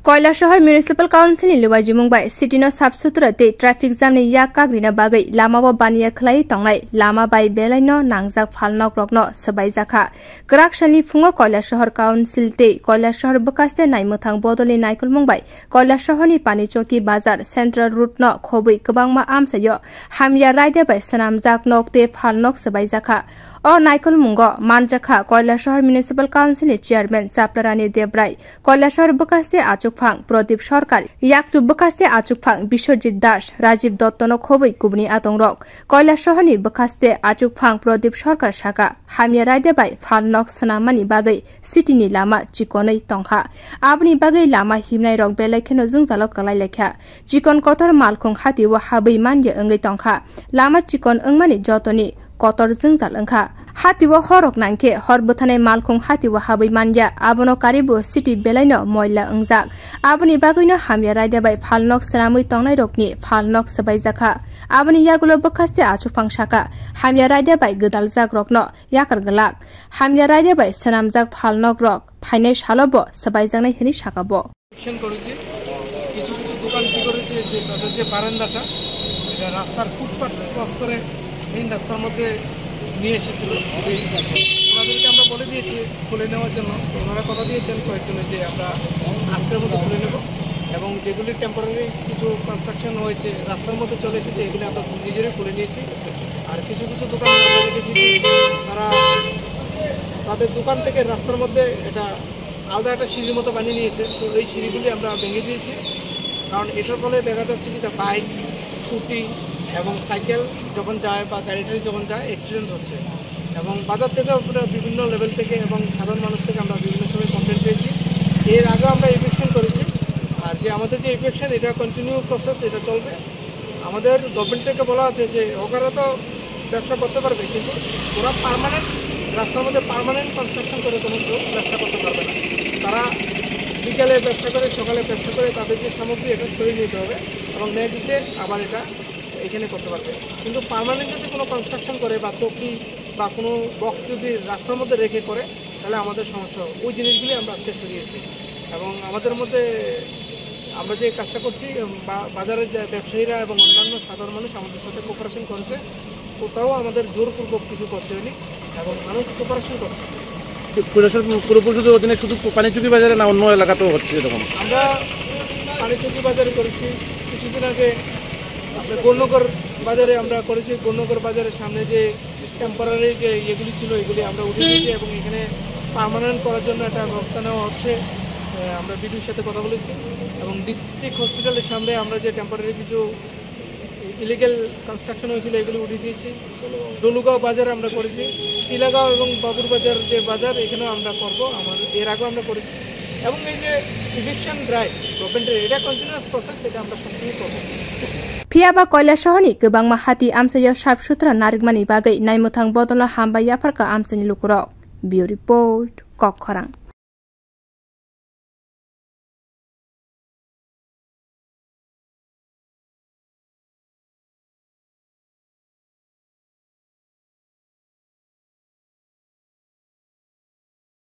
কৈলাসহर municipal council नि लुबाय जिमुंबाय सिटिनो साफसुथ्रा ते ट्राफिक जाम नि या काग्रिना बागै लामाबो बानिया खलाय तंनाय लामा बाय बेलायनो नांजाक फालनक रकनो सबायजाखा ग्राकशनि फुङो কৈलासहर काउन्सिल ते কৈलासहर बकास्ते नायमथां बदलि नायकुल मुंबाय কৈलासहरनि पानी चौकी बाजार सेन्ट्रल रूट न खबै गोबांमा आमसायो हामिया रायदे बाय सनामजाक नकते फालनक सबायजाखा अ नायकुल मुंगो मानजाखा কৈলাসহর म्युनिसिपल काउन्सिल नि चेयरमैन चापलारानी देबराय কৈলাসহর बकास्ते आचुकफां प्रदीप सरकार याकचु बकास्ते आचुकफां विश्वजित दास राजीव दत्तनो खबै कुबनि आतंरक কৈলাসহरनि बकास्ते आचुकफां प्रदीप सरकार शाखा हामिया रायदेबाय फालनक सनामानि बागै सिटिनि लामा चिकनै तंखा आबनि बागै लामा हिमनाय रक बेलायखेनो जोंजालक कलाय लेखा चिकन कतर मालखुं हाति व हाबै मानजे अंगै तंखा लामा चिकन अंगमानि जतनि कतर जोंजाल अंखा हाति व हरक नांखे हर बथानाय मालखुं हाति व हाबै मानजा आबनो कारिबो सिटी बेलायनो मैला अंजाक आबनि बागैनो हामिया रायदेबाय फालनक सनामै तंनाय रकनि फालनक सबायजाखा आबनि यागुलो बकास्ते आचुफां शाखा हामिया रायदेबाय गदालजाक रकनो याकर गलाक हामिया रायदेबाय सनामजाक फालनक रक फाइनाय शालबो सबायजानाय हनि शाखाबो एक्शन করেছে কিছু কিছু দোকান কি করেছে যে তাদের যে বারান্দাটা এটা রাস্তার ফুটপাথ ক্রস করে মেইন রাস্তার মধ্যে নিয়ে এসেছিল ওনাদেরকে আমরা বলে দিয়েছি খুলে নেওয়ার জন্য ওনারা কথা দিয়েছেন কয়েকজনের যে আমরা আজকের মধ্যে খুলে নেব এবং যেগুলি টেম্পোরারি কিছু কনস্ট্রাকশন হয়েছে রাস্তার মধ্যে চলে এসেছে এগুলি আমরা নিজেরাই খুলে নিয়েছি আর কিছু কিছু দোকান আমরা দেখেছি তারা তাদের দোকান থেকে রাস্তার মধ্যে এটা আলাদা একটা সিঁড়ির মতো বানিয়ে নিয়েছে তো এই সিঁড়িগুলি আমরা ভেঙে দিয়েছি কারণ এটার ফলে দেখা যাচ্ছে কি বাইক স্কুটি এবং সাইকেল যখন যায় বা গাড়িটারি যখন যায় অ্যাক্সিডেন্ট হচ্ছে এবং বাজার থেকে বিভিন্ন লেভেল থেকে এবং সাধারণ মানুষ থেকে আমরা বিভিন্ন সময় কমপ্লেন পেয়েছি এর আগেও আমরা ইভেকশন করেছি আর যে আমাদের যে ইভেকশন এটা কন্টিনিউ প্রসেস এটা চলবে আমাদের গভর্নমেন্ট থেকে বলা আছে যে ওরা তো ব্যবসা করতে পারবে কিন্তু ওরা পার্মানেন্ট রাস্তার মধ্যে পার্মানেন্ট কনস্ট্রাকশন করে কোনো কেউ ব্যবসা করতে পারবে না তারা বিকালে ব্যবসা করে সকালে ব্যবসা করে তাদের যে সামগ্রী এটা সরিয়ে নিতে হবে এবং নেক্সট ডে আবার এটা এখানে করতে পারবে কিন্তু পার্মানেন্ট যদি কোনো কনস্ট্রাকশন করে বা চৌকি বা কোনো বক্স যদি রাস্তার মধ্যে রেখে করে তাহলে আমাদের সমস্যা ওই জিনিসগুলি আমরা আজকে সরিয়েছি এবং আমাদের মধ্যে আমরা যে কাজটা করছি বাজারের যে ব্যবসায়ীরা এবং অন্যান্য সাধারণ মানুষ আমাদের সাথে কোঅপারেশন করছে কোথাও আমাদের জোরপূর্বক কিছু করতে হয়নি এবং মানুষ কোঅপারেশন করছে পুরোপুরি শুধু অধীনে শুধু পানিচুকি বাজারে না অন্য এলাকাতেও হচ্ছে এরকম আমরা পানিচুকি বাজারে করেছি কিছুদিন আগে আপনার গৌরনগর বাজারে আমরা করেছি গৌরনগর বাজারের সামনে যে টেম্পোরারি যে ইয়েগুলি ছিল এগুলি আমরা উঠিয়ে দিয়েছি এবং এখানে পার্মানেন্ট করার জন্য একটা ব্যবস্থা নেওয়া হচ্ছে আমরা বিডিওর সাথে কথা বলেছি এবং ডিস্ট্রিক্ট হসপিটালের সামনে আমরা যে টেম্পোরারি কিছু ইলিগেল কনস্ট্রাকশন হয়েছিল এগুলি উঠিয়ে দিয়েছি ডলুগাঁও বাজারে আমরা করেছি টিলাগাঁও এবং বাবুর বাজার যে বাজার এখানেও আমরা করবো আমাদের এর আগেও আমরা করেছি এবং এই যে ইভিকশন ড্রাইভ গভর্নমেন্টের এটা কন্টিনিউয়াস প্রসেস এটা আমরা সবসময় করবো फियाबा কৈলাসহরनि गोबांमा हाति आमसायो साफसुथ्रा नारिकमानि बागै नायमथां बदल हामबाय याफारका आमसानि लुकुरक बिउ रिपोर्ट कखरां।